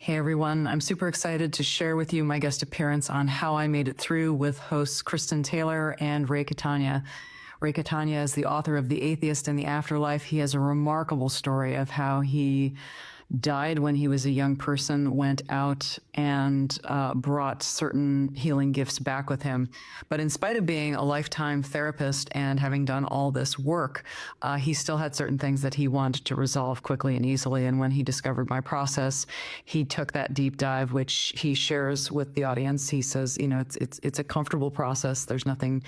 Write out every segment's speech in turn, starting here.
Hey everyone, I'm super excited to share with you my guest appearance on How I Made It Through with hosts Kristen Taylor and Ray Catania. Ray Catania is the author of The Atheist and the Afterlife. He has a remarkable story of how he died when he was a young person, went out and brought certain healing gifts back with him. But in spite of being a lifetime therapist and having done all this work, he still had certain things that he wanted to resolve quickly and easily. And when he discovered my process, he took that deep dive, which he shares with the audience. He says, it's a comfortable process. There's nothing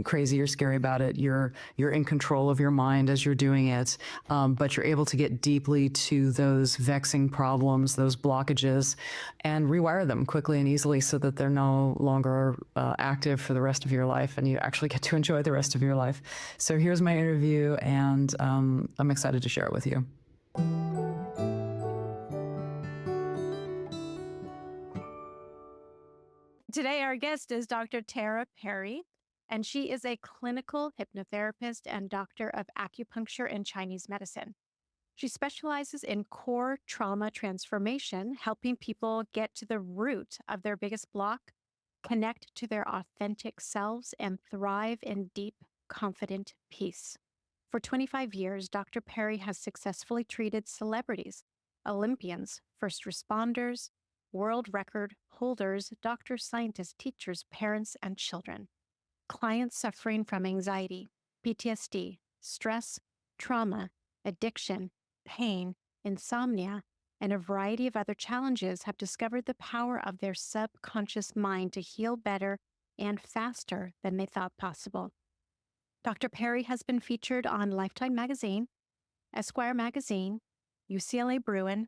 crazy or scary about it. You're in control of your mind as you're doing it, but you're able to get deeply to those vexing problems, those blockages, and rewire them quickly and easily so that they're no longer active for the rest of your life, and you actually get to enjoy the rest of your life. So here's my interview, and I'm excited to share it with you. Today, our guest is Dr. Tara Perry, and she is a clinical hypnotherapist and doctor of acupuncture and Chinese medicine. She specializes in core trauma transformation, helping people get to the root of their biggest block, connect to their authentic selves, and thrive in deep, confident peace. For 25 years, Dr. Perry has successfully treated celebrities, Olympians, first responders, world record holders, doctors, scientists, teachers, parents, and children. Clients suffering from anxiety, PTSD, stress, trauma, addiction, pain, insomnia, and a variety of other challenges have discovered the power of their subconscious mind to heal better and faster than they thought possible. Dr. Perry has been featured on Lifetime Magazine, Esquire Magazine, UCLA Bruin,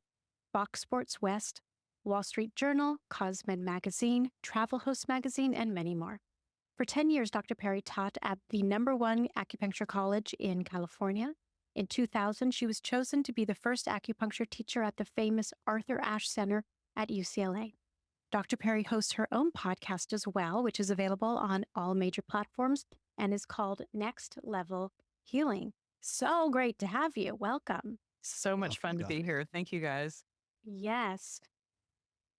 Fox Sports West, Wall Street Journal, Cosmed Magazine, Travel Host Magazine, and many more. For 10 years, Dr. Perry taught at the #1 acupuncture college in California. In 2000, she was chosen to be the first acupuncture teacher at the famous Arthur Ashe Center at UCLA. Dr. Perry hosts her own podcast as well, which is available on all major platforms and is called Next Level Healing. So great to have you. Welcome. So much fun to be here. Thank you, guys. Yes.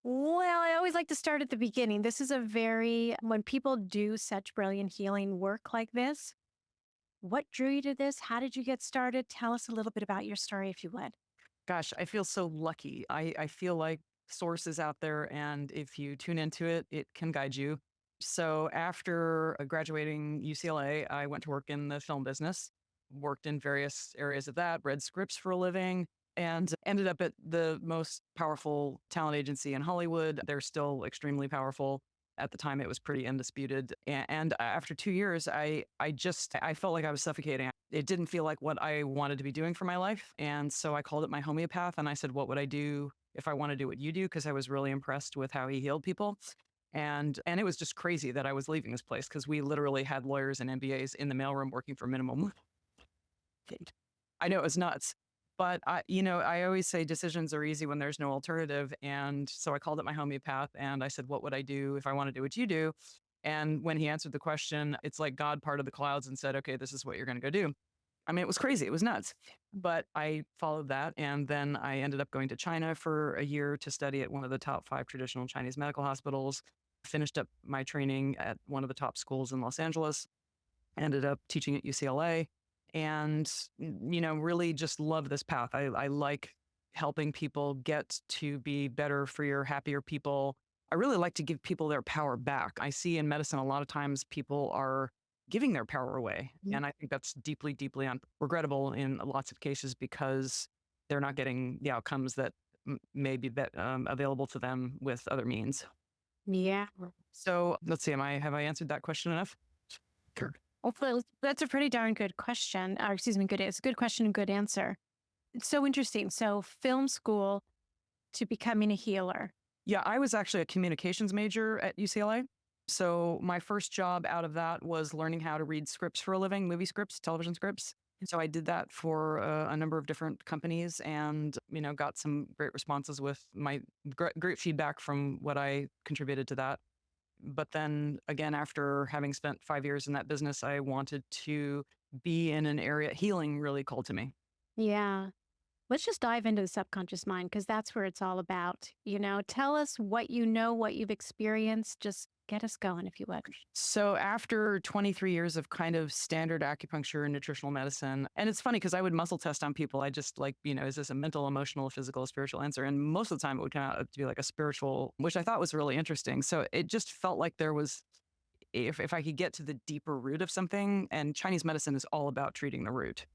Well, I always like to start at the beginning. This is when people do such brilliant healing work like this, what drew you to this? How did you get started? Tell us a little bit about your story, if you would. Gosh, I feel so lucky. I feel like source is out there, and if you tune into it, it can guide you. So after graduating UCLA, I went to work in the film business, worked in various areas of that, read scripts for a living, and ended up at the most powerful talent agency in Hollywood. They're still extremely powerful. At the time, it was pretty undisputed. And after 2 years, I felt like I was suffocating. It didn't feel like what I wanted to be doing for my life. And so I called it my homeopath, and I said, what would I do if I want to do what you do? Because I was really impressed with how he healed people. And it was just crazy that I was leaving this place, because we literally had lawyers and MBAs in the mailroom working for minimum. I know, it was nuts. But I always say decisions are easy when there's no alternative. And so I called it my homeopath, and I said, what would I do if I want to do what you do? And when he answered the question, it's like God parted the clouds and said, okay, this is what you're going to go do. I mean, it was crazy. It was nuts. But I followed that. And then I ended up going to China for a year to study at one of the top 5 traditional Chinese medical hospitals, finished up my training at one of the top schools in Los Angeles, ended up teaching at UCLA. And, really just love this path. I like helping people get to be better, freer, happier people. I really like to give people their power back. I see in medicine a lot of times people are giving their power away. Mhm. And I think that's deeply, deeply regrettable in lots of cases, because they're not getting the outcomes that may be available to them with other means. Yeah. So let's see, have I answered that question enough? Sure. Well, that's a pretty darn good question. Or excuse me, it's a good question and good answer. It's so interesting. So film school to becoming a healer. Yeah, I was actually a communications major at UCLA. So my first job out of that was learning how to read scripts for a living, movie scripts, television scripts. And so I did that for a number of different companies, and, got some great responses with my great feedback from what I contributed to that. But then again, after having spent 5 years in that business, I wanted to be in an area, healing really called to me. Yeah. Let's just dive into the subconscious mind because that's where it's all about. Tell us what you know, what you've experienced. Just get us going, if you would. So after 23 years of kind of standard acupuncture and nutritional medicine, and it's funny because I would muscle test on people. I just like, is this a mental, emotional, physical, spiritual answer? And most of the time it would come out to be like a spiritual, which I thought was really interesting. So it just felt like there was, if I could get to the deeper root of something, and Chinese medicine is all about treating the root.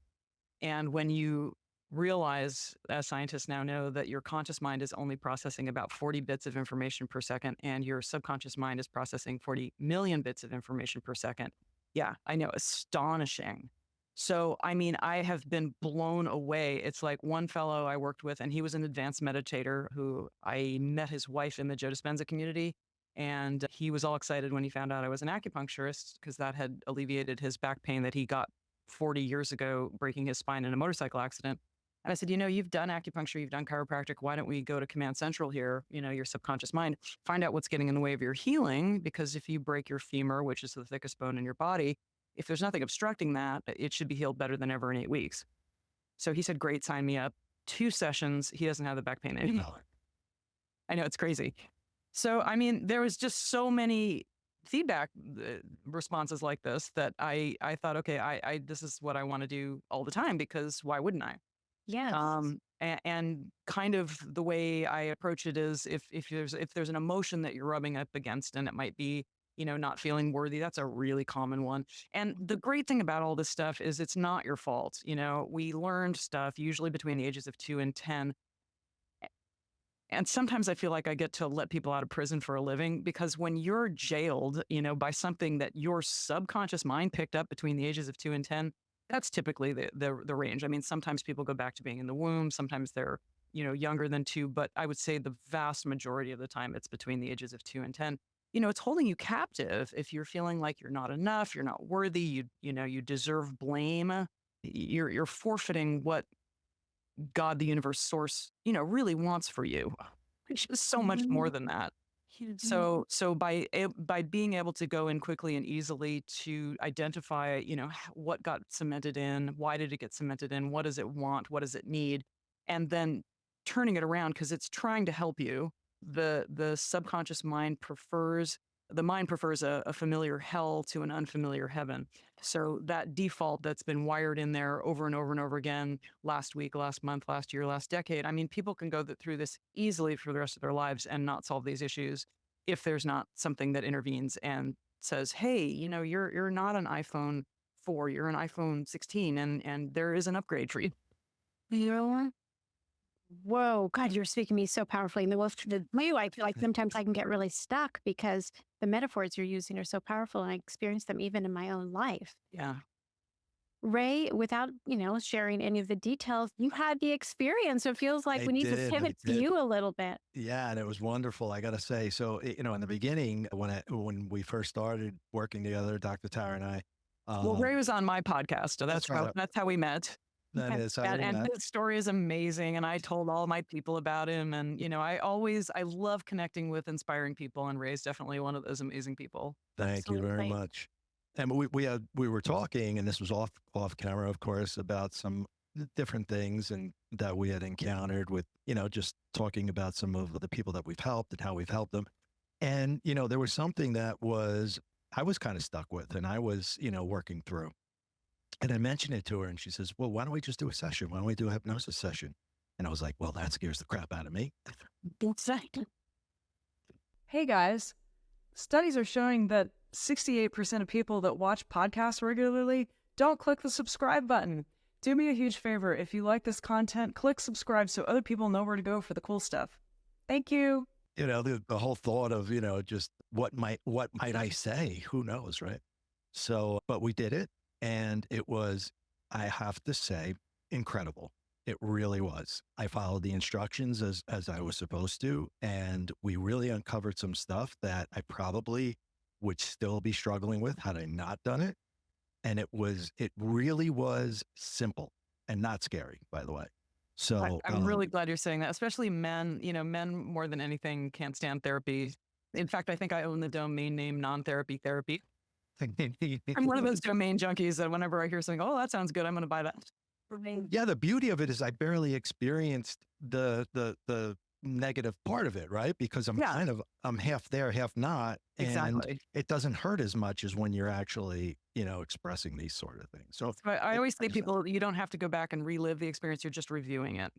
And when you realize, as scientists now know, that your conscious mind is only processing about 40 bits of information per second, and your subconscious mind is processing 40 million bits of information per second. Yeah, I know, astonishing. So, I mean, I have been blown away. It's like one fellow I worked with, and he was an advanced meditator who I met his wife in the Joe Dispenza community. And he was all excited when he found out I was an acupuncturist because that had alleviated his back pain that he got 40 years ago, breaking his spine in a motorcycle accident. And I said, you've done acupuncture, you've done chiropractic. Why don't we go to Command Central here, your subconscious mind, find out what's getting in the way of your healing? Because if you break your femur, which is the thickest bone in your body, if there's nothing obstructing that, it should be healed better than ever in 8 weeks. So he said, great, sign me up. 2 sessions, he doesn't have the back pain anymore. I know, it's crazy. So, I mean, there was just so many feedback responses like this that I thought, okay, I this is what I want to do all the time, because why wouldn't I? Yes. And kind of the way I approach it is if there's an emotion that you're rubbing up against, and it might be, not feeling worthy. That's a really common one. And the great thing about all this stuff is it's not your fault. We learned stuff usually between the ages of 2 and 10. And sometimes I feel like I get to let people out of prison for a living, because when you're jailed, by something that your subconscious mind picked up between the ages of 2 and 10, that's typically the range. I mean, sometimes people go back to being in the womb. Sometimes they're, younger than 2, but I would say the vast majority of the time it's between the ages of 2 and 10. It's holding you captive if you're feeling like you're not enough, you're not worthy, you deserve blame. You're forfeiting what God, the universe, source, really wants for you, which is so much more than that. So by being able to go in quickly and easily to identify, what got cemented in, why did it get cemented in, what does it want, what does it need, and then turning it around because it's trying to help you. The subconscious mind prefers a familiar hell to an unfamiliar heaven. So that default that's been wired in there over and over and over again, last week, last month, last year, last decade. I mean, people can go through this easily for the rest of their lives and not solve these issues if there's not something that intervenes and says, hey, you're not an iPhone 4, you're an iPhone 16, and there is an upgrade for you. Whoa, God, you're speaking to me so powerfully. And the way I feel like sometimes I can get really stuck because the metaphors you're using are so powerful, and I experience them even in my own life. Yeah. Ray, without, sharing any of the details, you had the experience. So it feels like we need to pivot to you a little bit. Yeah, and it was wonderful, I got to say. So, in the beginning, when we first started working together, Dr. Tara and I. Well, Ray was on my podcast, so that's how we met. That is how and his story is amazing, and I told all my people about him. And I love connecting with inspiring people, and Ray's definitely one of those amazing people. Thank you very much. And we were talking, and this was off camera, of course, about some different things and that we had encountered with, just talking about some of the people that we've helped and how we've helped them. And there was something that I was kind of stuck with, and I was working through. And I mentioned it to her, and she says, well, why don't we just do a session? Why don't we do a hypnosis session? And I was like, well, that scares the crap out of me. Hey guys, studies are showing that 68% of people that watch podcasts regularly don't click the subscribe button. Do me a huge favor. If you like this content, click subscribe so other people know where to go for the cool stuff. Thank you. The whole thought of, just what might I say? Who knows, right? So, but we did it. And it was, I have to say, incredible. It really was. I followed the instructions as I was supposed to. And we really uncovered some stuff that I probably would still be struggling with had I not done it. And it really was simple and not scary, by the way. So I'm really glad you're saying that, especially men. Men more than anything can't stand therapy. In fact, I think I own the domain name non-therapy therapy. I'm one of those domain junkies that whenever I hear something, oh, that sounds good, I'm going to buy that. Yeah, the beauty of it is I barely experienced the negative part of it, right? Because I'm half there, half not, and Exactly. it doesn't hurt as much as when you're actually, expressing these sort of things. So I it always say just people, you don't have to go back and relive the experience. You're just reviewing it.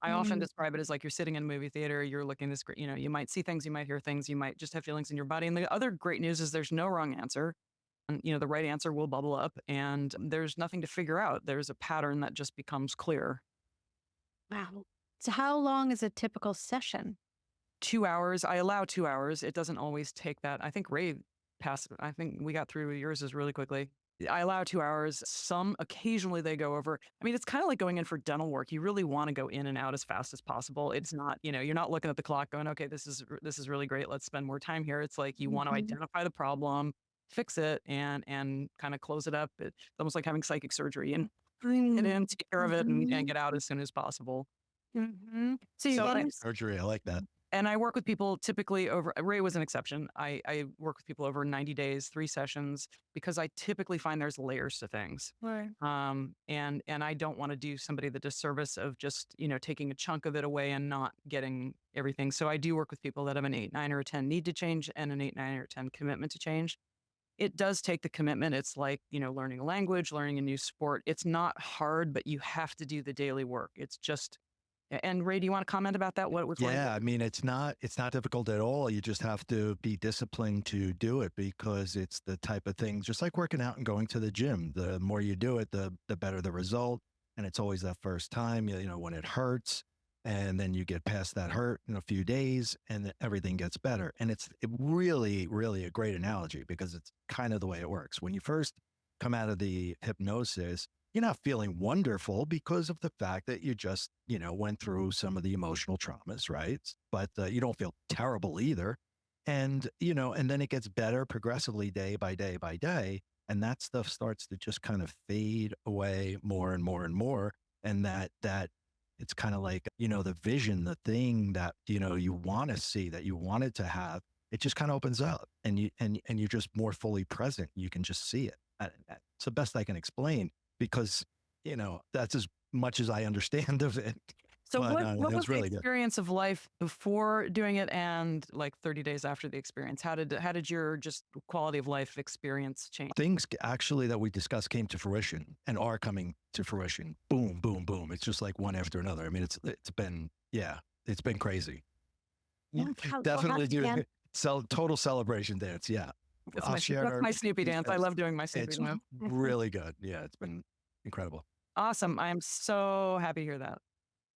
I often describe it as like you're sitting in a movie theater, you're looking at this, you might see things, you might hear things, you might just have feelings in your body. And the other great news is there's no wrong answer. And, the right answer will bubble up and there's nothing to figure out. There's a pattern that just becomes clear. Wow. So how long is a typical session? 2 hours. I allow 2 hours. It doesn't always take that. I think Ray passed, I think we got through yours is really quickly. I allow 2 hours. Some occasionally they go over. I mean, it's kind of like going in for dental work. You really want to go in and out as fast as possible. It's not, you're not looking at the clock going, okay, this is really great. Let's spend more time here. It's like you want to identify the problem, fix it, and kind of close it up. It's almost like having psychic surgery and bring it in, take care of it, and get out as soon as possible. So you want to surgery, I like that. And I work with people typically over, Ray was an exception. I work with people over 90 days, 3 sessions, because I typically find there's layers to things. Right. And I don't want to do somebody the disservice of just, taking a chunk of it away and not getting everything. So I do work with people that have an 8, 9, or a 10 need to change and an 8, 9, or 10 commitment to change. It does take the commitment. It's like, learning a language, learning a new sport. It's not hard, but you have to do the daily work. It's just, and Ray, do you want to comment about that? What was Yeah, I mean, it's not difficult at all. You just have to be disciplined to do it because it's the type of thing, just like working out and going to the gym. The more you do it, the better the result. And it's always that first time, when it hurts, and then you get past that hurt in a few days, and then everything gets better. And it's really, really a great analogy because it's kind of the way it works. When you first come out of the hypnosis, you're not feeling wonderful because of the fact that you just, went through some of the emotional traumas, right? But you don't feel terrible either. And, and then it gets better progressively day by day by day. And that stuff starts to just kind of fade away more and more and more. And that it's kind of like, the vision, the thing that, you want to see, that you wanted to have, it just kind of opens up and you're just more fully present. You can just see it. It's the best I can explain. Because, that's as much as I understand of it. So But, what it was was really the good. experience of life before doing it and like 30 days after the experience? How did your just quality of life experience change? Things actually that we discussed came to fruition and are coming to fruition. Boom, boom, boom. It's just like one after another. I mean, it's been crazy. Definitely doing total celebration dance. Yeah. That's I'll my, share that's our my Snoopy dance. I details. love doing my Snoopy It's dance. really good. Yeah, it's been incredible. Awesome. I'm so happy to hear that.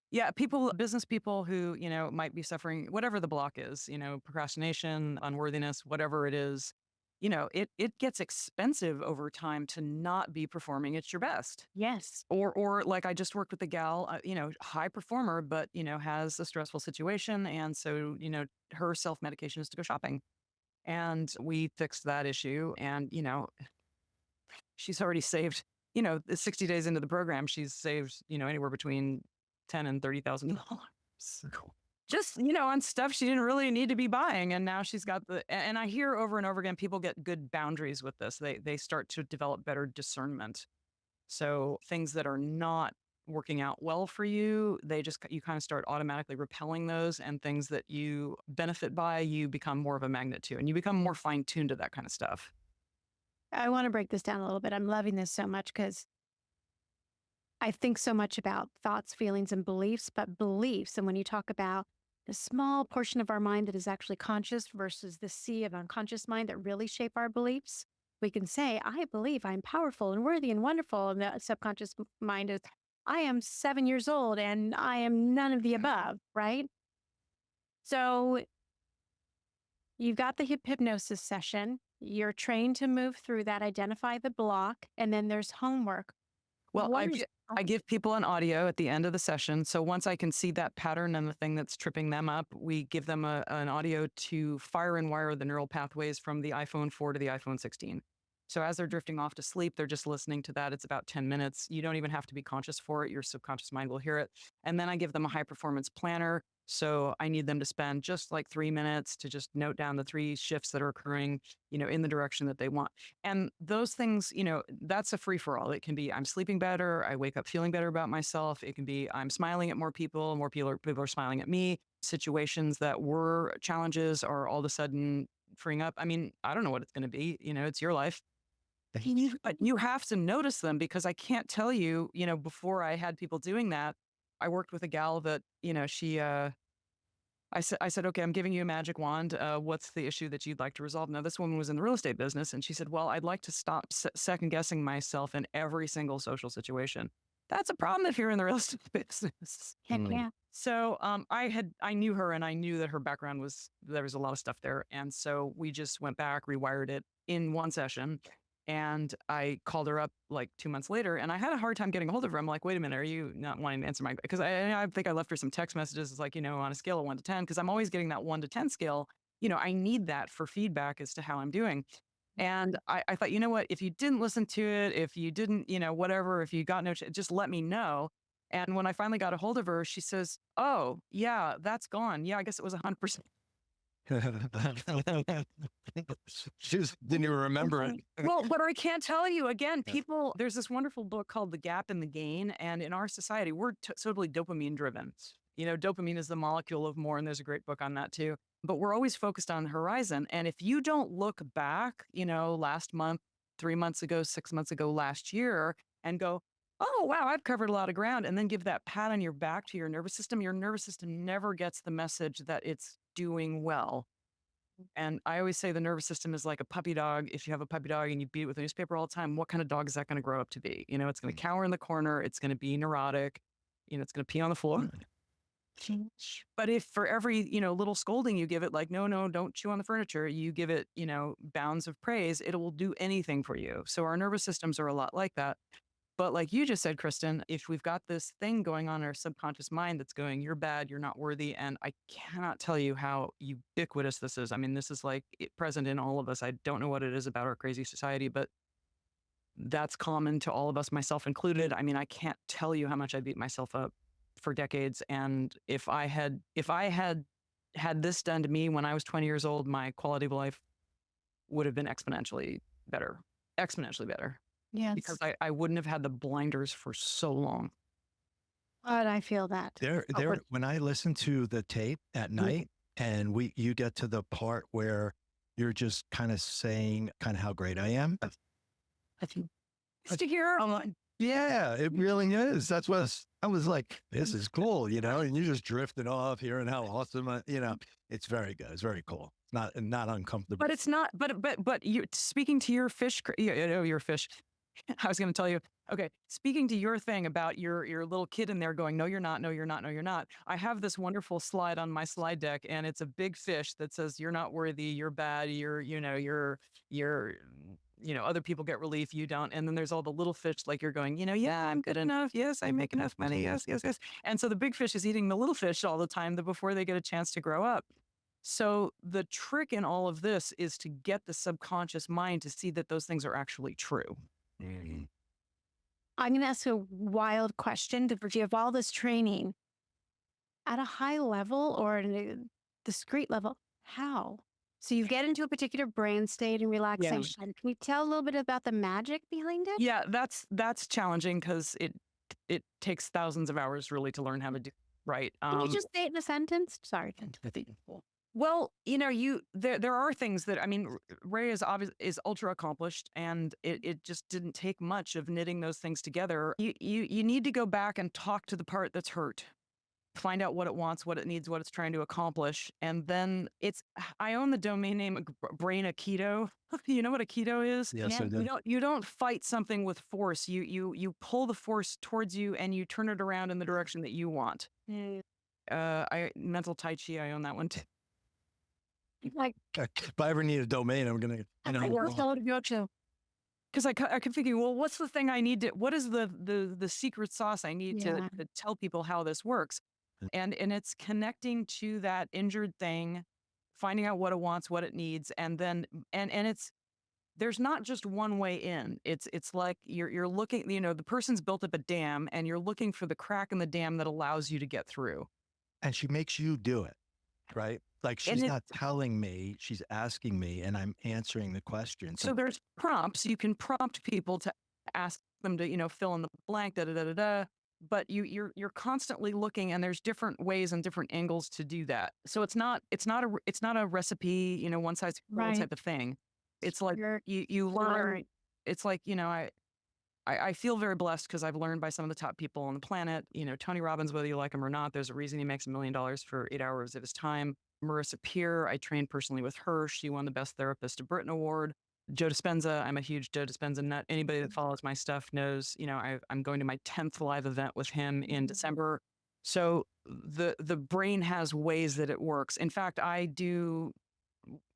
Yeah, business people who, might be suffering, whatever the block is, procrastination, unworthiness, whatever it is, it gets expensive over time to not be performing at your best. Yes. Or like I just worked with a gal, high performer, but, has a stressful situation. And so, her self-medication is to go shopping. And we fixed that issue. And, she's already saved, 60 days into the program, she's saved, anywhere between $10,000 and $30,000. Just, on stuff she didn't really need to be buying. And now she's got and I hear over and over again, people get good boundaries with this. They start to develop better discernment. So things that are not working out well for you, you kind of start automatically repelling those, and things that you benefit by, you become more of a magnet to, and you become more fine-tuned to that kind of stuff. I want to break this down a little bit. I'm loving this so much because I think so much about thoughts, feelings, and beliefs, and when you talk about the small portion of our mind that is actually conscious versus the sea of unconscious mind that really shape our beliefs, we can say, I believe I'm powerful and worthy and wonderful. And the subconscious mind is, I am 7 years old and I am none of the above, right? So you've got the hypnosis session. You're trained to move through that, identify the block, and then there's homework. Well, I give people an audio at the end of the session. So once I can see that pattern and the thing that's tripping them up, we give them an audio to fire and wire the neural pathways from the iPhone 4 to the iPhone 16. So as they're drifting off to sleep, they're just listening to that. It's about 10 minutes. You don't even have to be conscious for it. Your subconscious mind will hear it. And then I give them a high performance planner. So I need them to spend just like 3 minutes to just note down the 3 shifts that are occurring, in the direction that they want. And those things, that's a free for all. It can be I'm sleeping better. I wake up feeling better about myself. It can be I'm smiling at more people people are smiling at me. Situations that were challenges are all of a sudden freeing up. I mean, I don't know what it's going to be. It's your life. But you have to notice them because I can't tell you, before I had people doing that, I worked with a gal that, she, I said, okay, I'm giving you a magic wand. What's the issue that you'd like to resolve? Now, this woman was in the real estate business and she said, well, I'd like to stop second guessing myself in every single social situation. That's a problem if you're in the real estate business. Heck yeah. So I knew her and I knew that her background there was a lot of stuff there. And so we just went back, rewired it in one session. And I called her up like 2 months later and I had a hard time getting a hold of her. I'm like, wait a minute, are you not wanting to answer because I think I left her some text messages. It's like, on a scale of 1 to 10, because I'm always getting that 1 to 10 scale. I need that for feedback as to how I'm doing. And I thought, you know what, if you didn't listen to it, if you didn't, whatever, if you got just let me know. And when I finally got a hold of her, she says, oh, yeah, that's gone. Yeah, I guess it was 100%. She didn't even remember it. Well, but I can't tell you again, there's this wonderful book called The Gap and the Gain. And in our society, we're totally dopamine driven. Dopamine is the molecule of more. And there's a great book on that too. But we're always focused on the horizon. And if you don't look back, last month, 3 months ago, 6 months ago, last year, and go, oh, wow, I've covered a lot of ground. And then give that pat on your back to your nervous system never gets the message that it's doing well. And I always say the nervous system is like a puppy dog. If you have a puppy dog and you beat it with a newspaper all the time, what kind of dog is that going to grow up to be? It's going to cower in the corner. It's going to be neurotic. It's going to pee on the floor. But if for every, little scolding you give it, like, no, don't chew on the furniture, you give it, bounds of praise, it will do anything for you. So our nervous systems are a lot like that. But like you just said, Kristen, if we've got this thing going on in our subconscious mind that's going, you're bad, you're not worthy. And I cannot tell you how ubiquitous this is. I mean, this is like present in all of us. I don't know what it is about our crazy society, but that's common to all of us, myself included. I mean, I can't tell you how much I beat myself up for decades. And if I had had this done to me when I was 20 years old, my quality of life would have been exponentially better. Yes. Because I wouldn't have had the blinders for so long. But I feel that. When I listen to the tape at night and you get to the part where you're just kind of saying kind of how great I am. To hear. Yeah, it really is. That's what I was like, this is cool, and you're just drifting off, hearing how awesome, it's very good. It's very cool. It's not uncomfortable. But it's not, but you speaking to your fish, your fish. I was going to tell you, okay, speaking to your thing about your little kid in there going, no, you're not, no, you're not, no, you're not. I have this wonderful slide on my slide deck and it's a big fish that says, you're not worthy, you're bad, you're, other people get relief, you don't. And then there's all the little fish like you're going, yeah, I'm good enough. Yes, I make enough money. Yes, yes, yes. And so the big fish is eating the little fish all the time before they get a chance to grow up. So the trick in all of this is to get the subconscious mind to see that those things are actually true. Mm-hmm. I'm going to ask a wild question. If you have all this training at a high level or a discrete level, how? So you get into a particular brain state and relaxation. Yeah. Can you tell a little bit about the magic behind it? Yeah, that's challenging because it takes thousands of hours really to learn how to do right. Can you just say it in a sentence? Sorry. Well, there are things that, Ray is ultra accomplished and it just didn't take much of knitting those things together. You need to go back and talk to the part that's hurt, find out what it wants, what it needs, what it's trying to accomplish. And then I own the domain name Brain Aikido. You know what Aikido is? Yes, I do. You don't fight something with force. You pull the force towards you and you turn it around in the direction that you want. Mental Tai Chi, I own that one too. Like, if I ever need a domain, I'm going to. Because I kept thinking, well, what's the thing I need to? What is the secret sauce I need to tell people how this works? And it's connecting to that injured thing, finding out what it wants, what it needs, and then and it's there's not just one way in. It's like you're looking, the person's built up a dam and you're looking for the crack in the dam that allows you to get through. And she makes you do it, right? Like And she's not telling me, she's asking me and I'm answering the question. so there's prompts. You can prompt people to ask them to, fill in the blank, da da da da da. But you're constantly looking, and there's different ways and different angles to do that. So it's not a recipe, one size fits all Right. type of thing. It's like You're you learn. right. It's like, I feel very blessed because I've learned by some of the top people on the planet. Tony Robbins, whether you like him or not, there's a reason he makes $1 million for 8 hours of his time. Marissa Peer, I trained personally with her. She won the Best Therapist of Britain award. Joe Dispenza, I'm a huge Joe Dispenza nut. Anybody that follows my stuff knows, I'm going to my 10th live event with him in December. So the brain has ways that it works. In fact, I do,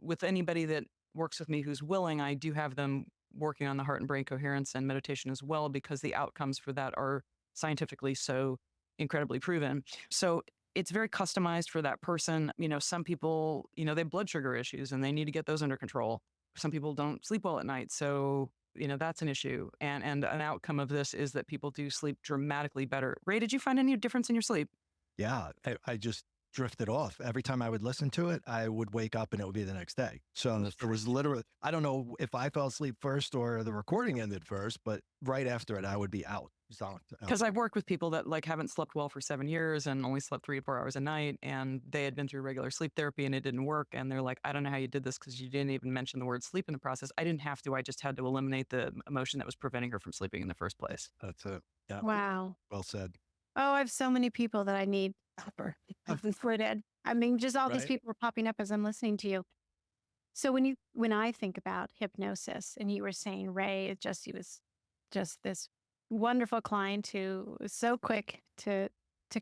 with anybody that works with me who's willing, I do have them working on the heart and brain coherence and meditation as well, because the outcomes for that are scientifically so incredibly proven. So it's very customized for that person. Some people, they have blood sugar issues and they need to get those under control. Some people don't sleep well at night. So, that's an issue. And an outcome of this is that people do sleep dramatically better. Ray, did you find any difference in your sleep? Yeah, I just drifted off. Every time I would listen to it, I would wake up and it would be the next day. So it was literally, I don't know if I fell asleep first or the recording ended first, but right after it, I would be out. Because I've worked with people that haven't slept well for 7 years and only slept 3 to 4 hours a night, and they had been through regular sleep therapy and it didn't work. And they're like, I don't know how you did this because you didn't even mention the word sleep in the process. I didn't have to. I just had to eliminate the emotion that was preventing her from sleeping in the first place. That's it. Yeah. Wow. Well said. Oh, I have so many people that I need included. I mean, just all these Right. people are popping up as I'm listening to you. So when I think about hypnosis, and you were saying Ray, he was just this wonderful client who was so quick to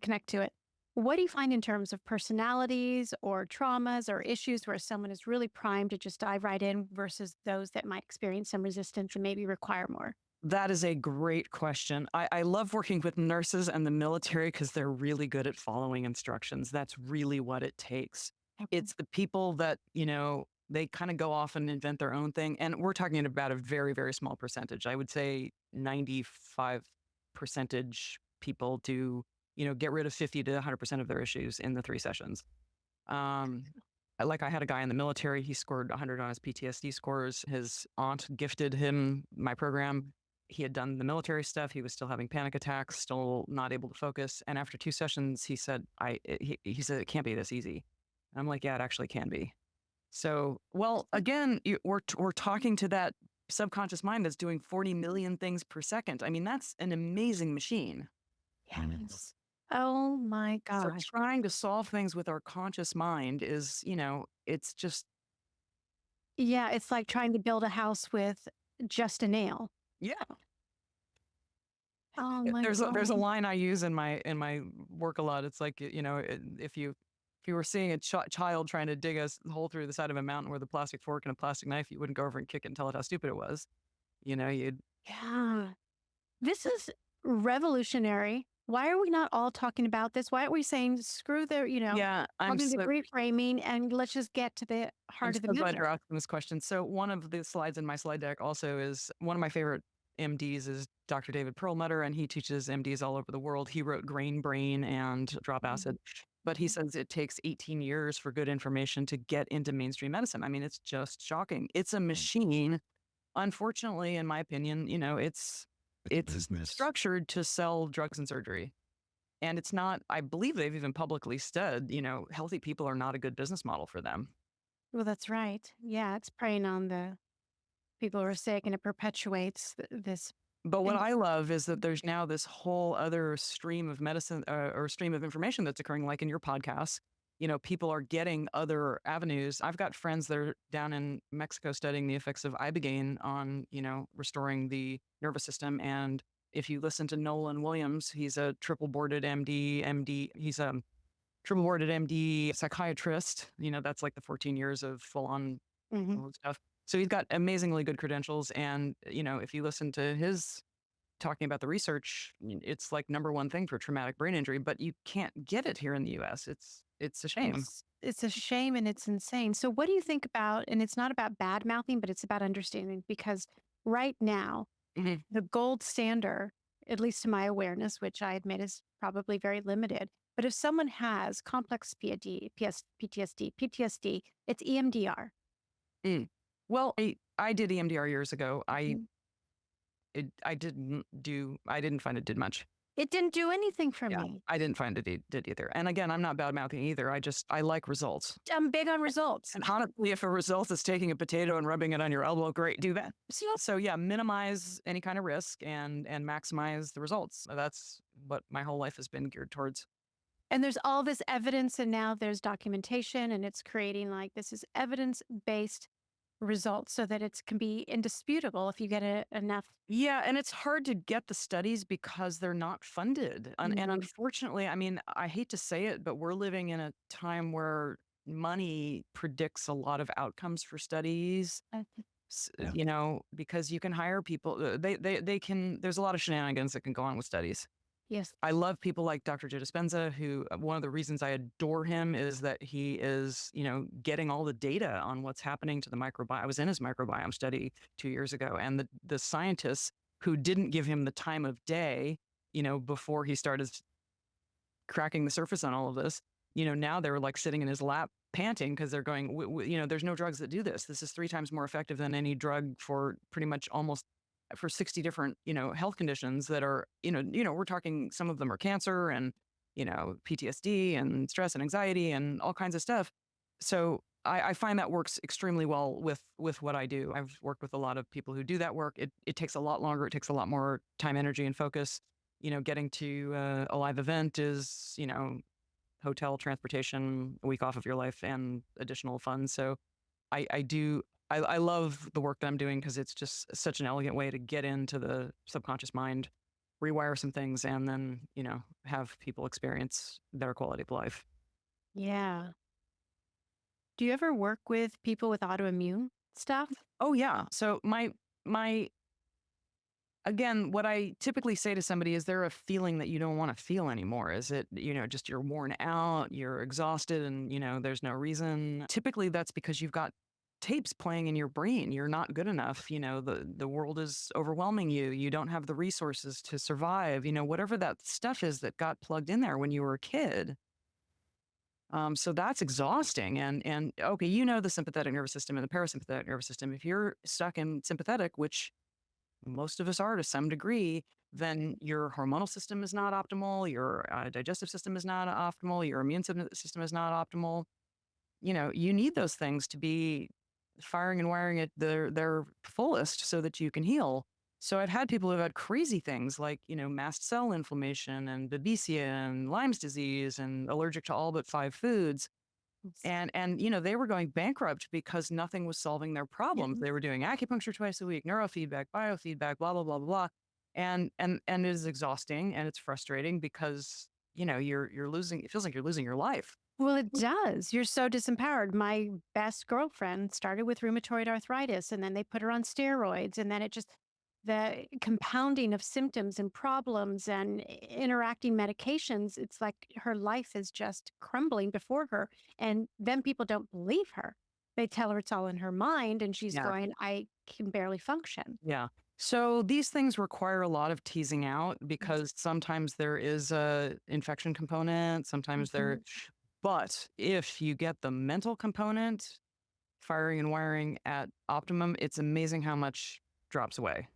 connect to it. What do you find in terms of personalities or traumas or issues where someone is really primed to just dive right in versus those that might experience some resistance and maybe require more? That is a great question. I love working with nurses and the military because they're really good at following instructions. That's really what it takes. It's the people that, they kind of go off and invent their own thing. And we're talking about a very, very small percentage. I would say 95% people do, get rid of 50 to 100% of their issues in the 3 sessions. Like I had a guy in the military, he scored 100 on his PTSD scores. His aunt gifted him my program. He had done the military stuff. He was still having panic attacks, still not able to focus. And after 2 sessions, he said, he said, it can't be this easy. I'm like, yeah, it actually can be. So, well, again, we're talking to that subconscious mind that's doing 40 million things per second. I mean, that's an amazing machine. Yes. Oh my So gosh. trying to solve things with our conscious mind is, it's just, Yeah, it's like trying to build a house with just a nail. yeah. Oh my There's a God. line I use in my work a lot. It's like, if you were seeing a child trying to dig a hole through the side of a mountain with a plastic fork and a plastic knife, you wouldn't go over and kick it and tell it how stupid it was. You'd Yeah. This is revolutionary. Why are we not all talking about this? Why aren't we saying screw the, yeah. cognitive reframing and let's just get to the heart of the I'm so glad matter? you're asking this question. So one of the slides in my slide deck also is one of my favorite MDs is Dr. David Perlmutter, and he teaches MDs all over the world. He wrote Grain Brain and Drop Acid, but he says it takes 18 years for good information to get into mainstream medicine. I mean, it's just shocking. It's a machine. Unfortunately, in my opinion, it's business. structured to sell drugs and surgery. And it's not, I believe they've even publicly said, healthy people are not a good business model for them. Well, that's right. Yeah, it's preying on the people who are sick, and it perpetuates this. But what And- I love is that there's now this whole other stream of medicine or stream of information that's occurring, like in your podcast. People are getting other avenues. I've got friends that are down in Mexico studying the effects of ibogaine on, restoring the nervous system. And if you listen to Nolan Williams, he's a triple boarded MD. He's a triple boarded MD psychiatrist. That's like the 14 years of full on Mhm. stuff. So he's got amazingly good credentials. And, if you listen to his talking about the research, it's like #1 thing for traumatic brain injury, but you can't get it here in the US. it's a shame. It's a shame and it's insane. So, what do you think about, and it's not about bad mouthing, but it's about understanding because right now, Mhm. the gold standard, at least to my awareness, which I admit is probably very limited, but if someone has complex PTSD, it's EMDR. Mm. Well, I did EMDR years ago. Mhm. I didn't find it did much. It didn't do anything for Yeah, me. I didn't find it did either. And again, I'm not bad mouthing either. I like results. I'm big on results. And honestly, if a result is taking a potato and rubbing it on your elbow, great, do that. So yeah, minimize any kind of risk and maximize the results. That's what my whole life has been geared towards. And there's all this evidence, and now there's documentation, and it's creating like this is evidence based results so that it can be indisputable if you get enough. Yeah, and it's hard to get the studies because they're not funded. And Mhm. unfortunately, I mean, I hate to say it, but we're living in a time where money predicts a lot of outcomes for studies. Yeah. You know, because you can hire people. They can. There's a lot of shenanigans that can go on with studies. Yes. I love people like Dr. Joe Dispenza, who one of the reasons I adore him is that he is, you know, getting all the data on what's happening to the microbiome. I was in his microbiome study 2 years ago, and the scientists who didn't give him the time of day, you know, before he started cracking the surface on all of this, you know, now they're like sitting in his lap panting because they're going, you know, there's no drugs that do this. This is 3 times more effective than any drug for pretty much almost for 60 different, you know, health conditions that are, we're talking, some of them are cancer and, you know, PTSD and stress and anxiety and all kinds of stuff. So I find that works extremely well with what I do. I've worked with a lot of people who do that work. It takes a lot longer. It takes a lot more time, energy, and focus. You know, getting to a live event is, you know, hotel, transportation, a week off of your life, and additional funds. So I love the work that I'm doing because it's just such an elegant way to get into the subconscious mind, rewire some things, and then, you know, have people experience better quality of life. Yeah. Do you ever work with people with autoimmune stuff? Oh yeah. So my again, what I typically say to somebody is there a feeling that you don't want to feel anymore? Is it, you know, just you're worn out, you're exhausted, and, you know, there's no reason? Typically that's because you've got tapes playing in your brain. You're not good enough. You know, the world is overwhelming you. You don't have the resources to survive, you know, whatever that stuff is that got plugged in there when you were a kid. So that's exhausting. And okay, you know, the sympathetic nervous system and the parasympathetic nervous system. If you're stuck in sympathetic, which most of us are to some degree, then your hormonal system is not optimal, your digestive system is not optimal, your immune system is not optimal. You know, you need those things to be firing and wiring at their fullest so that you can heal. So I've had people who've had crazy things like, you know, mast cell inflammation and babesia and Lyme's disease and allergic to all but 5 foods. And you know, they were going bankrupt because nothing was solving their problems. Mhm. They were doing acupuncture twice a week, neurofeedback, biofeedback, blah blah blah blah blah. And it is exhausting and it's frustrating because, you know, you're losing, it feels like you're losing your life. Well, it does. You're so disempowered. My best girlfriend started with rheumatoid arthritis and then they put her on steroids. And then it just, the compounding of symptoms and problems and interacting medications, it's like her life is just crumbling before her. And then people don't believe her. They tell her it's all in her mind and she's Yeah. going, I can barely function. Yeah. So these things require a lot of teasing out because sometimes there is a infection component, sometimes there, but if you get the mental component firing and wiring at optimum, it's amazing how much drops away.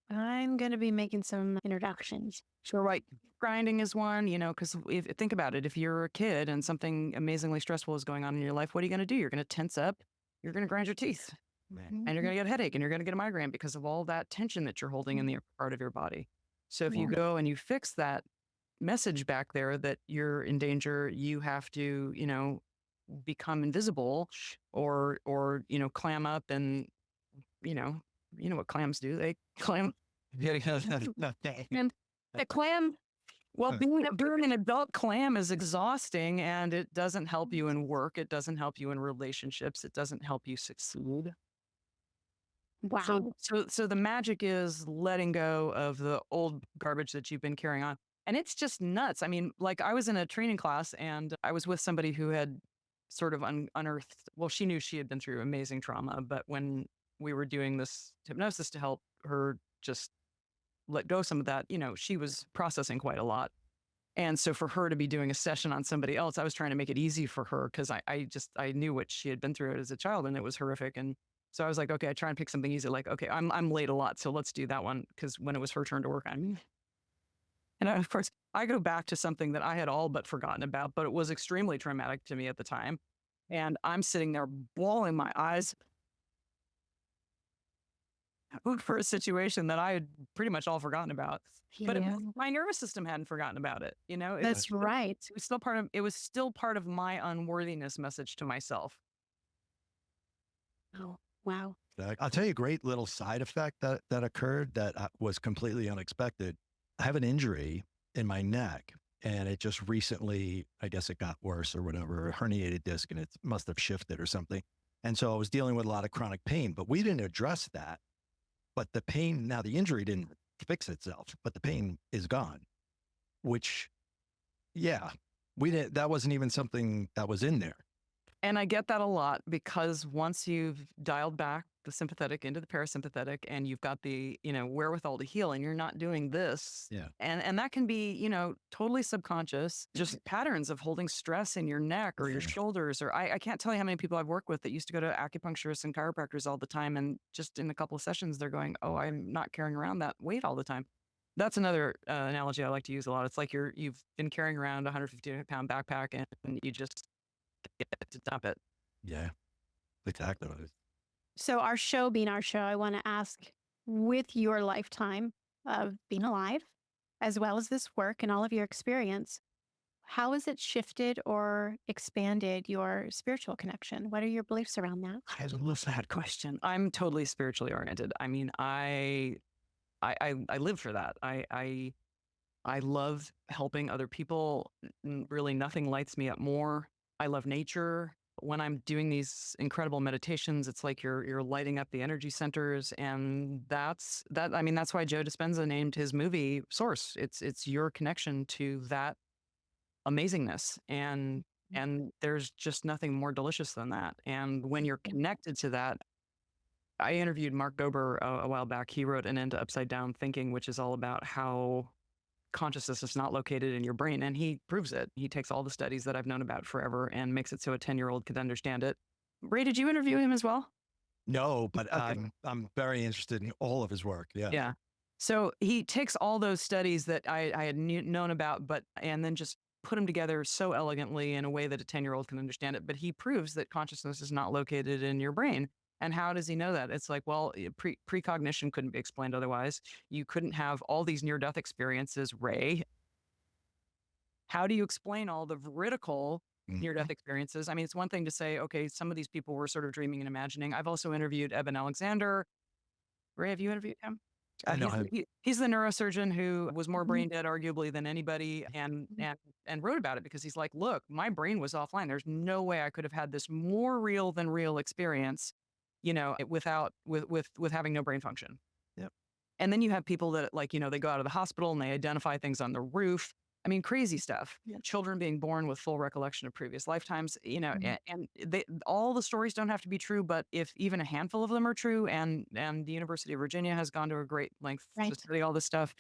I'm going to be making some introductions. So right, grinding is one, you know, because if think about it, if you're a kid and something amazingly stressful is going on in your life, what are you going to do? You're going to tense up, you're going to grind your teeth, and you're going to get a headache and you're going to get a migraine because of all that tension that you're holding in the upper part of your body. So if you go and you fix that message back there that you're in danger, you have to, you know, become invisible or you know, clam up and, you know what clams do? They clam. And the clam, Well, being an adult clam is exhausting and it doesn't help you in work. It doesn't help you in relationships. It doesn't help you succeed. wow. So the magic is letting go of the old garbage that you've been carrying on. And it's just nuts. I mean, like I was in a training class and I was with somebody who had sort of unearthed, well, she knew she had been through amazing trauma, but when we were doing this hypnosis to help her just let go some of that, she was processing quite a lot. And so for her to be doing a session on somebody else, I was trying to make it easy for her because I knew what she had been through as a child and it was horrific. And so I was like, okay, I try and pick something easy. Like, okay, I'm late a lot, so let's do that one because when it was her turn to work, of course, I go back to something that I had all but forgotten about, but it was extremely traumatic to me at the time. And I'm sitting there bawling my eyes for a situation that I had pretty much all forgotten about. But Yeah. my nervous system hadn't forgotten about it. That's right. It was still part of my unworthiness message to myself. Oh, wow. I'll tell you a great little side effect that occurred that was completely unexpected. I have an injury in my neck and it just recently, I guess it got worse or whatever, a herniated disc, and it must have shifted or something. And so I was dealing with a lot of chronic pain, but we didn't address that. But the pain, now the injury didn't fix itself, but the pain is gone, which, yeah, that wasn't even something that was in there. And I get that a lot because once you've dialed back the sympathetic into the parasympathetic and you've got the, wherewithal to heal and you're not doing this. Yeah. And that can be, totally subconscious, just patterns of holding stress in your neck or your shoulders. Or I can't tell you how many people I've worked with that used to go to acupuncturists and chiropractors all the time. And just in a couple of sessions, they're going, oh, I'm not carrying around that weight all the time. That's another analogy I like to use a lot. It's like you've been carrying around a 150-pound backpack and you just get to dump it. Yeah, exactly. So our show being our show, I want to ask, with your lifetime of being alive, as well as this work and all of your experience, how has it shifted or expanded your spiritual connection? What are your beliefs around that? I love that question. I'm totally spiritually oriented. I mean, I live for that. I love helping other people. Really, nothing lights me up more. I love nature. When I'm doing these incredible meditations, it's like you're lighting up the energy centers, and that's why Joe Dispenza named his movie Source. It's your connection to that amazingness, and there's just nothing more delicious than that. And when you're connected to that, I interviewed Mark Gober a while back. He wrote An End to Upside Down Thinking, which is all about how consciousness is not located in your brain. And he proves it. He takes all the studies that I've known about forever and makes it so a 10-year-old could understand it. Ray, did you interview him as well? No, but Okay. I'm very interested in all of his work. Yeah. Yeah. So he takes all those studies that I had known about, and then just put them together so elegantly in a way that a 10-year-old can understand it. But he proves that consciousness is not located in your brain. And how does he know that? It's like, well, precognition couldn't be explained otherwise. You couldn't have all these near-death experiences, Ray. How do you explain all the veridical near-death experiences? I mean, it's one thing to say, okay, some of these people were sort of dreaming and imagining. I've also interviewed Eben Alexander. Ray, have you interviewed him? He's the neurosurgeon who was more brain dead, arguably, than anybody, and wrote about it because he's like, look, my brain was offline. There's no way I could have had this more real than real experience, without having no brain function. Yep. And then you have people that they go out of the hospital and they identify things on the roof. I mean, crazy stuff. Yeah. Children being born with full recollection of previous lifetimes, and all the stories don't have to be true, but if even a handful of them are true, and the University of Virginia has gone to a great length to study all this stuff,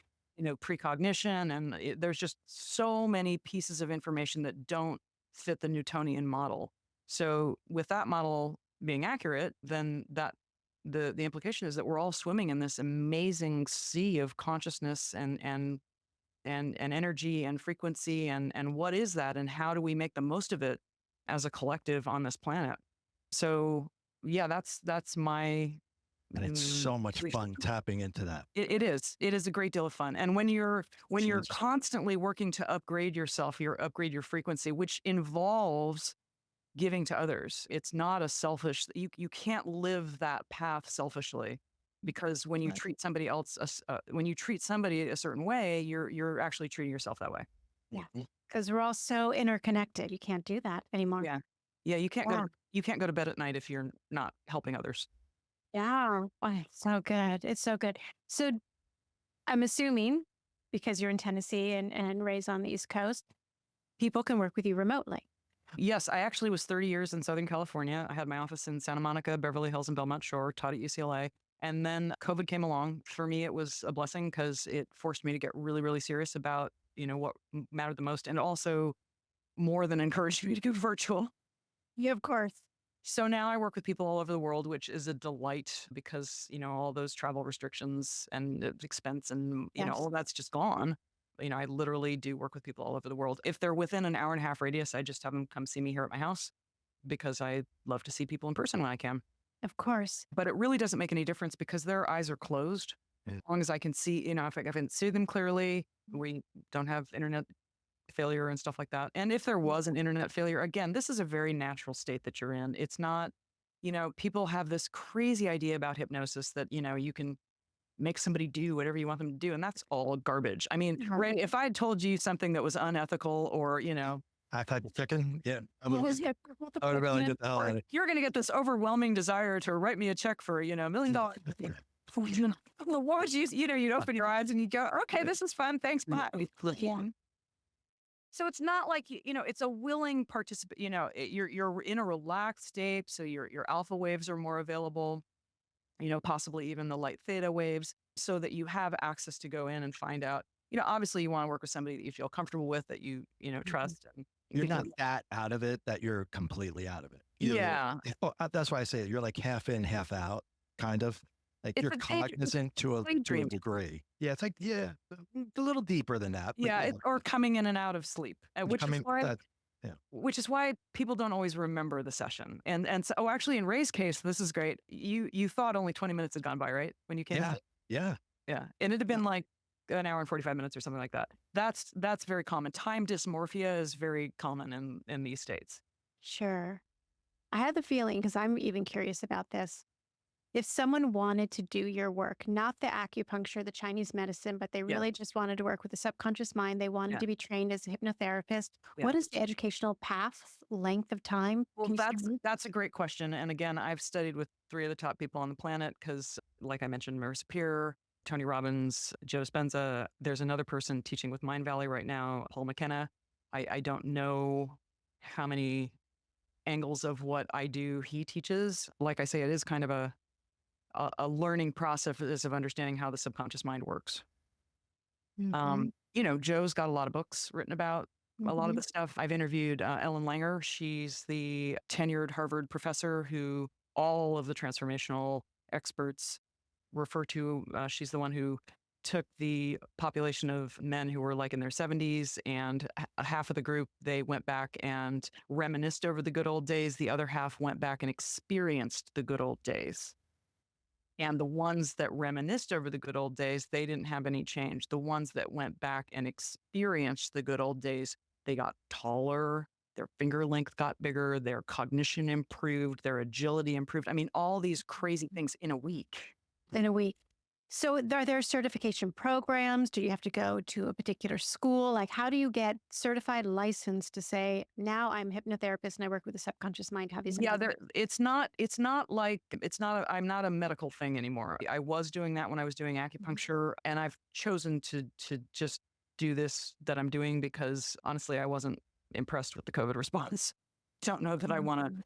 precognition, and there's just so many pieces of information that don't fit the Newtonian model. So with that model being accurate, then the implication is that we're all swimming in this amazing sea of consciousness and energy and frequency, and what is that, and how do we make the most of it as a collective on this planet? So yeah, that's my. And it's so much fun tapping into that. It is a great deal of fun. And when you're constantly working to upgrade yourself, upgrade your frequency, which involves giving to others. It's not a selfish. You can't live that path selfishly. Because when you treat somebody else, when you treat somebody a certain way, you're actually treating yourself that way. Yeah, because we're all so interconnected. You can't do that anymore. Yeah. You can't go to bed at night if you're not helping others. Yeah, oh, it's so good. It's so good. So, I'm assuming because you're in Tennessee and Ray's on the East Coast, people can work with you remotely. Yes, I actually was 30 years in Southern California. I had my office in Santa Monica, Beverly Hills, and Belmont Shore, taught at UCLA. And then COVID came along. For me, it was a blessing because it forced me to get really, really serious about, what mattered the most. And also more than encouraged me to go virtual. Yeah, of course. So now I work with people all over the world, which is a delight because, all those travel restrictions and expense and, Yes. all of that's just gone. I literally do work with people all over the world. If they're within an hour and a half radius, I just have them come see me here at my house because I love to see people in person when I can. Of course. But it really doesn't make any difference because their eyes are closed. Yeah. As long as I can see, if I can see them clearly, we don't have internet failure and stuff like that. And if there was an internet failure, again, this is a very natural state that you're in. It's not, people have this crazy idea about hypnosis that, you can make somebody do whatever you want them to do. And that's all garbage. I mean, Ray, if I had told you something that was unethical or, I've had chicken. Yeah. I What would was it? have really get the hell out of it. you're going to get this overwhelming desire to write me a check for, $1 million. What would you, you'd open your eyes and you'd go, okay, this is fun. Thanks. Bye. So it's not like, it's a willing participant, you're in a relaxed state. So your alpha waves are more available, possibly even the light theta waves so that you have access to go in and find out, obviously you want to work with somebody that you feel comfortable with, that you, trust. And You're not that out of it that you're completely out of it. Yeah. That's why I say you're like half in, half out, kind of. Like It's you're a daydream. cognizant to a Daydream. degree. Yeah, it's like, a little deeper than that. but Yeah. Or coming in and out of sleep, which I mean, is why that- which is why people don't always remember the session. And so, actually in Ray's case, this is great. You thought only 20 minutes had gone by, right? When you came yeah, out? yeah. Yeah. And it had been like an hour and 45 minutes or something like that. That's very common. Time dysmorphia is very common in these states. Sure. I had the feeling, because I'm even curious about this. If someone wanted to do your work, not the acupuncture, the Chinese medicine, but they really just wanted to work with the subconscious mind, they wanted Yeah. to be trained as a hypnotherapist, Yeah. what is the educational path, length of time? Well, Can you share? that's a great question. And again, I've studied with 3 of the top people on the planet because, like I mentioned, Marissa Peer, Tony Robbins, Joe Dispenza. There's another person teaching with Mind Valley right now, Paul McKenna. I don't know how many angles of what I do he teaches. Like I say, it is kind of a learning process of understanding how the subconscious mind works. Joe's got a lot of books written about a lot of the stuff. I've interviewed Ellen Langer. She's the tenured Harvard professor who all of the transformational experts refer to. She's the one who took the population of men who were like in their 70s, and half of the group, they went back and reminisced over the good old days. The other half went back and experienced the good old days. And the ones that reminisced over the good old days, they didn't have any change. The ones that went back and experienced the good old days, they got taller, their finger length got bigger, their cognition improved, their agility improved. I mean, all these crazy things in a week. In a week. So are there certification programs? Do you have to go to a particular school? Like, how do you get certified license to say, now I'm a hypnotherapist and I work with the subconscious mind? How these Yeah, I'm not a medical thing anymore. I was doing that when I was doing acupuncture, and I've chosen to just do this that I'm doing because honestly, I wasn't impressed with the COVID response. I don't know that I want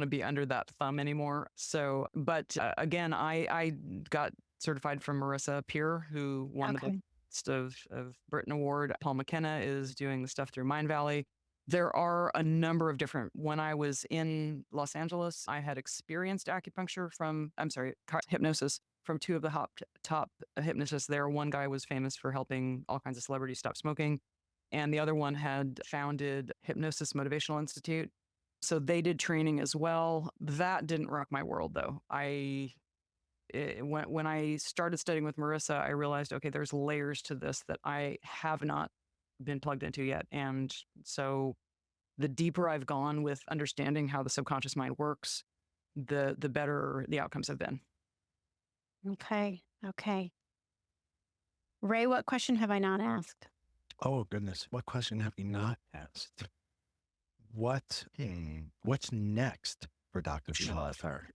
to be under that thumb anymore. So, but again, I got certified from Marissa Peer, who won the Best of Britain Award. Paul McKenna is doing the stuff through Mind Valley. There are a number of different. When I was in Los Angeles, I had experienced hypnosis from 2 of the top hypnotists there. One guy was famous for helping all kinds of celebrities stop smoking, and the other one had founded Hypnosis Motivational Institute. So they did training as well. That didn't rock my world, though. When I started studying with Marissa, I realized, okay, there's layers to this that I have not been plugged into yet. And so the deeper I've gone with understanding how the subconscious mind works, the better the outcomes have been. Okay. Ray, what question have I not asked? Oh, goodness. What question have you not asked? What's next for Dr. Schaffer?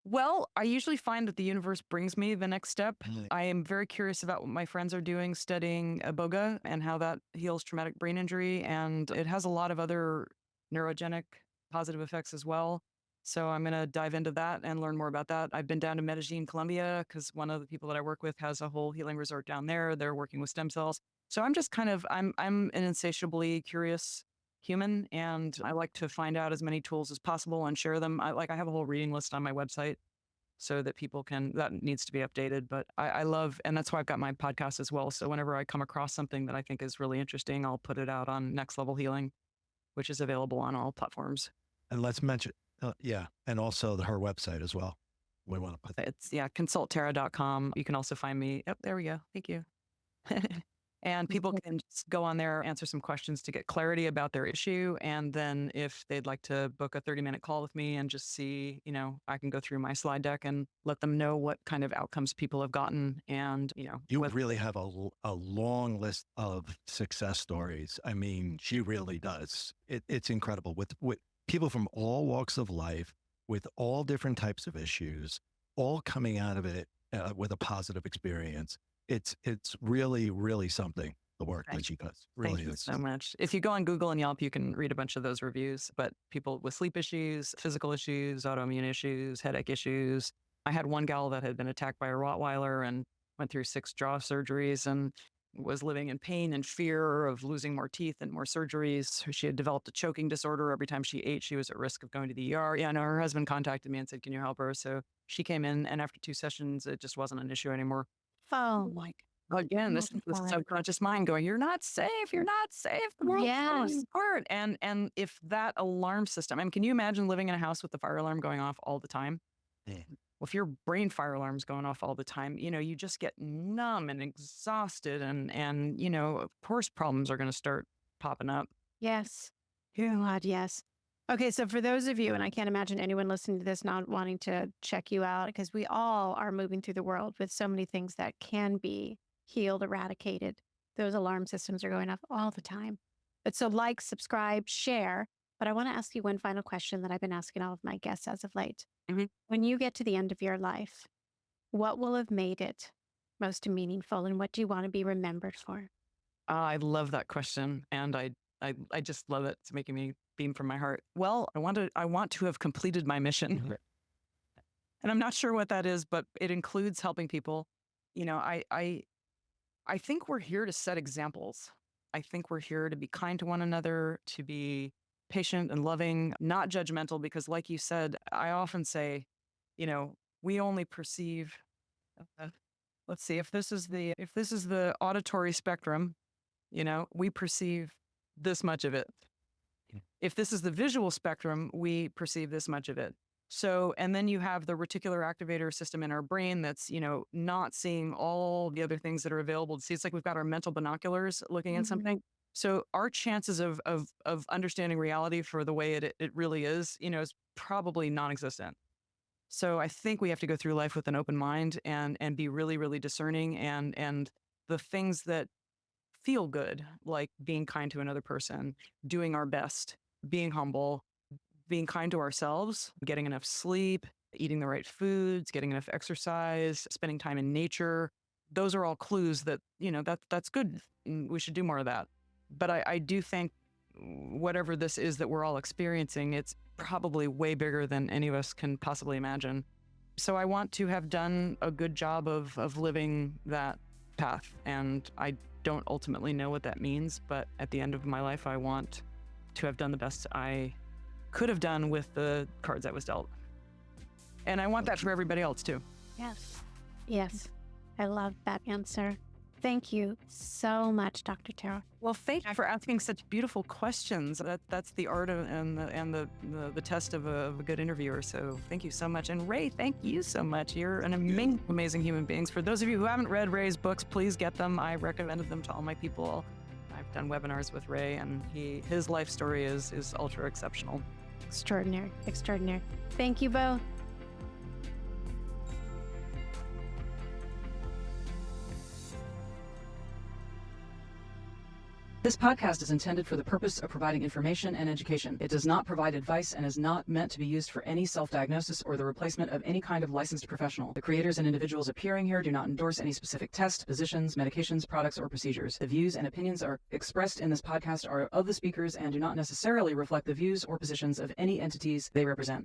Well, I usually find that the universe brings me the next step. I am very curious about what my friends are doing studying iboga and how that heals traumatic brain injury. And it has a lot of other neurogenic positive effects as well. So I'm going to dive into that and learn more about that. I've been down to Medellin, Colombia, because one of the people that I work with has a whole healing resort down there. They're working with stem cells. So I'm just I'm an insatiably curious human, and I like to find out as many tools as possible and share them. I have a whole reading list on my website so that people can, that needs to be updated. But I love, and that's why I've got my podcast as well. So whenever I come across something that I think is really interesting, I'll put it out on Next Level Healing, which is available on all platforms. And let's mention, and also her website as well. We want to put that. It's, consulttara.com. You can also find me. Oh, there we go. Thank you. And people can just go on there, answer some questions to get clarity about their issue. And then if they'd like to book a 30-minute call with me and just see, I can go through my slide deck and let them know what kind of outcomes people have gotten. And, you really have a long list of success stories. I mean, she really does. It's incredible with people from all walks of life, with all different types of issues, all coming out of it with a positive experience. It's really, really something, the work that she does. Really Thank you is. so much. If you go on Google and Yelp, you can read a bunch of those reviews. But people with sleep issues, physical issues, autoimmune issues, headache issues. I had one gal that had been attacked by a Rottweiler and went through 6 jaw surgeries and was living in pain and fear of losing more teeth and more surgeries. She had developed a choking disorder. Every time she ate, she was at risk of going to the ER. Yeah, no, her husband contacted me and said, can you help her? So she came in, and after 2 sessions, it just wasn't an issue anymore. Oh my Again, this is the subconscious mind going, you're not safe. You're not safe. The world's falling apart. And if that alarm system, can you imagine living in a house with the fire alarm going off all the time? Yeah. Well, if your brain fire alarm's going off all the time, you just get numb and exhausted, and of course problems are going to start popping up. Yes. God, yes. Okay, so for those of you, and I can't imagine anyone listening to this not wanting to check you out, because we all are moving through the world with so many things that can be healed, eradicated. Those alarm systems are going off all the time. But so like, subscribe, share. But I want to ask you one final question that I've been asking all of my guests as of late. Mhm. When you get to the end of your life, what will have made it most meaningful, and what do you want to be remembered for? I love that question, and I just love it. It's making me beam from my heart. Well, I want to have completed my mission, and I'm not sure what that is, but it includes helping people. I think we're here to set examples. I think we're here to be kind to one another, to be patient and loving, not judgmental, because like you said, I often say, we only perceive, let's see, if this is the auditory spectrum, we perceive this much of it. If this is the visual spectrum, we perceive this much of it. So, and then you have the reticular activator system in our brain that's, not seeing all the other things that are available to see. It's like we've got our mental binoculars looking at something. So our chances of understanding reality for the way it really is probably non-existent. So I think we have to go through life with an open mind and be really, really discerning, and the things that feel good, like being kind to another person, doing our best, being humble, being kind to ourselves, getting enough sleep, eating the right foods, getting enough exercise, spending time in nature. Those are all clues that, that's good. We should do more of that. But I do think whatever this is that we're all experiencing, it's probably way bigger than any of us can possibly imagine. So I want to have done a good job of living that path. And I don't ultimately know what that means, but at the end of my life, I want to have done the best I could have done with the cards I was dealt. And I want that for everybody else too. Yes. I love that answer. Thank you so much, Dr. Tara. Well, thank you for asking such beautiful questions. That's the art of, and the test of a good interviewer. So thank you so much. And Ray, thank you so much. You're an amazing human being. For those of you who haven't read Ray's books, please get them. I recommended them to all my people. I've done webinars with Ray, and his life story is ultra exceptional. Extraordinary. Thank you both. The This podcast is intended for the purpose of providing information and education. It does not provide advice and is not meant to be used for any self-diagnosis or the replacement of any kind of licensed professional. The creators and individuals appearing here do not endorse any specific tests, positions, medications, products, or procedures. The views and opinions are expressed in this podcast are of the speakers and do not necessarily reflect the views or positions of any entities they represent.